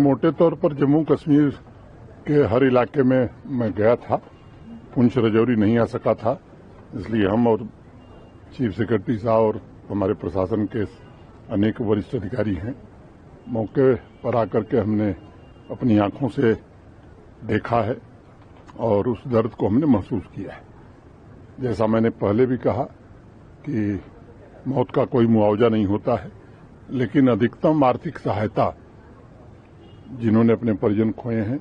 मोटे तौर पर जम्मू कश्मीर के हर इलाके में मैं गया था। पुंछ राजौरी नहीं आ सका था, इसलिए हम और चीफ सेक्रेटरी साहब और हमारे प्रशासन के अनेक वरिष्ठ अधिकारी हैं। मौके पर आकर के हमने अपनी आंखों से देखा है और उस दर्द को हमने महसूस किया है। जैसा मैंने पहले भी कहा कि मौत का कोई मुआवजा नहीं होता है, लेकिन अधिकतम आर्थिक सहायता जिन्होंने अपने परिजन खोए हैं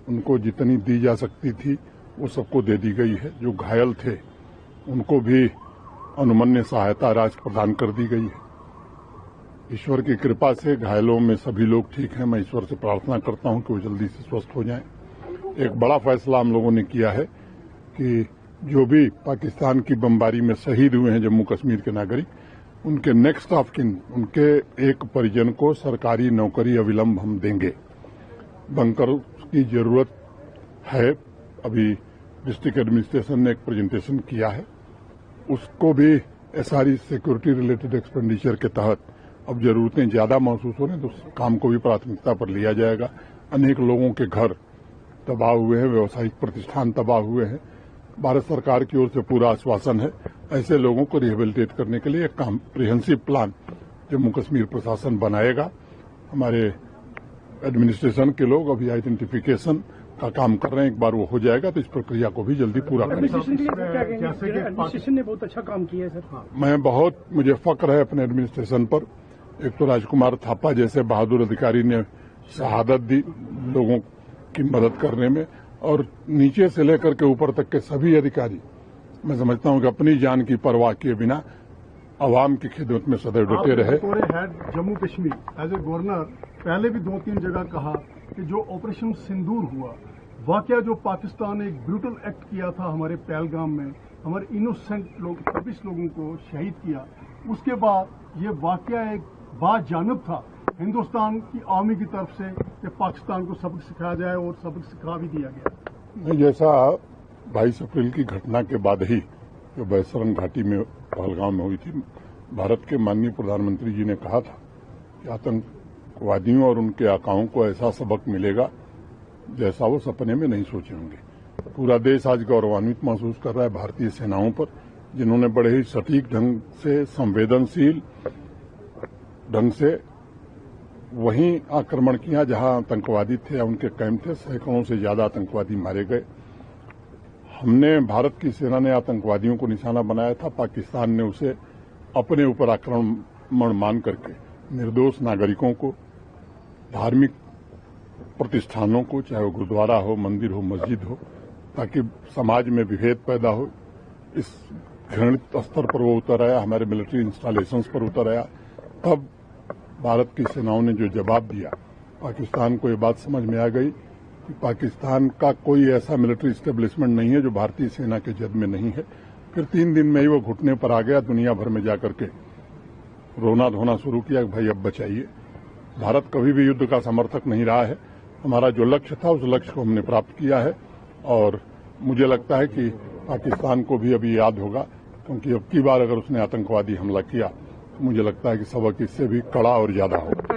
उनको जितनी दी जा सकती थी वो सबको दे दी गई है। जो घायल थे उनको भी अनुमन्य सहायता राशि प्रदान कर दी गई है। ईश्वर की कृपा से घायलों में सभी लोग ठीक हैं। मैं ईश्वर से प्रार्थना करता हूं कि वो जल्दी से स्वस्थ हो जाएं। एक बड़ा फैसला हम लोगों ने किया है कि जो भी पाकिस्तान की बमबारी में शहीद हुए हैं जम्मू कश्मीर के नागरिक, उनके नेक्स्ट ऑफ किन, उनके एक परिजन को सरकारी नौकरी अविलंब हम देंगे। बंकर की जरूरत है। अभी डिस्ट्रिक्ट एडमिनिस्ट्रेशन ने एक प्रेजेंटेशन किया है, उसको भी एसआरई सिक्योरिटी रिलेटेड एक्सपेंडिचर के तहत अब जरूरतें ज्यादा महसूस हो रही हैं तो उस काम को भी प्राथमिकता पर लिया जाएगा। अनेक लोगों के घर तबाह हुए हैं, व्यावसायिक प्रतिष्ठान तबाह हुए हैं। भारत सरकार की ओर से पूरा आश्वासन है ऐसे लोगों को रिहेबिलिटेट करने के लिए एक कॉम्प्रिहेंसिव प्लान जम्मू कश्मीर प्रशासन बनाएगा। हमारे एडमिनिस्ट्रेशन के लोग अभी आइडेंटिफिकेशन का काम कर रहे हैं। एक बार वो हो जाएगा तो इस प्रक्रिया को भी जल्दी पूरा करेंगे। एडमिनिस्ट्रेशन ने बहुत अच्छा काम किया है सर। मुझे फक्र है अपने एडमिनिस्ट्रेशन पर। एक तो राजकुमार थापा जैसे बहादुर अधिकारी ने शहादत दी लोगों की मदद करने में, और नीचे से लेकर के ऊपर तक के सभी अधिकारी मैं समझता हूं कि अपनी जान की परवाह किए बिना आवाम की खिदमत में सदैव डटे रहे। Head Jammu Kashmir as a governor पहले भी 2-3 जगह कहा कि जो ऑपरेशन सिंदूर हुआ, वाकया जो पाकिस्तान ने एक ब्रूटल एक्ट किया था हमारे पहलगाम में, हमारे इनोसेंट लोग 26 लोगों को शहीद किया, उसके बाद ये वाकया एक बाजानिब था हिंदुस्तान की आर्मी की तरफ से कि पाकिस्तान को सबक सिखाया जाए, और सबक सिखा भी दिया गया। जैसा 22 अप्रैल की घटना के बाद ही जो बैसरन घाटी में पहलगाम में हुई थी, भारत के माननीय प्रधानमंत्री जी ने कहा था कि आतंकवादियों और उनके आकाओं को ऐसा सबक मिलेगा जैसा वो सपने में नहीं सोचे होंगे। पूरा देश आज गौरवान्वित महसूस कर रहा है भारतीय सेनाओं पर, जिन्होंने बड़े ही सटीक ढंग से, संवेदनशील ढंग से वहीं आक्रमण किया जहां आतंकवादी थे या उनके कैंप थे। सैकड़ों से ज्यादा आतंकवादी मारे गए। हमने, भारत की सेना ने आतंकवादियों को निशाना बनाया था, पाकिस्तान ने उसे अपने ऊपर आक्रमण मान करके निर्दोष नागरिकों को, धार्मिक प्रतिष्ठानों को, चाहे वो गुरुद्वारा हो, मंदिर हो, मस्जिद हो, ताकि समाज में विभेद पैदा हो, इस घृणित स्तर पर वो उतर आया, हमारे मिलिट्री इंस्टॉलेशंस पर उतर आया। तब भारत की सेनाओं ने जो जवाब दिया, पाकिस्तान को ये बात समझ में आ गई कि पाकिस्तान का कोई ऐसा मिलिट्री इस्टेब्लिशमेंट नहीं है जो भारतीय सेना के जद में नहीं है। फिर 3 दिन में ही वो घुटने पर आ गया, दुनिया भर में जाकर के रोना धोना शुरू किया कि भाई अब बचाइए। भारत कभी भी युद्ध का समर्थक नहीं रहा है। हमारा जो लक्ष्य था उस लक्ष्य को हमने प्राप्त किया है, और मुझे लगता है कि पाकिस्तान को भी अभी याद होगा, क्योंकि अब की बार अगर उसने आतंकवादी हमला किया, मुझे लगता है कि सबक इससे भी कड़ा और ज्यादा होगा।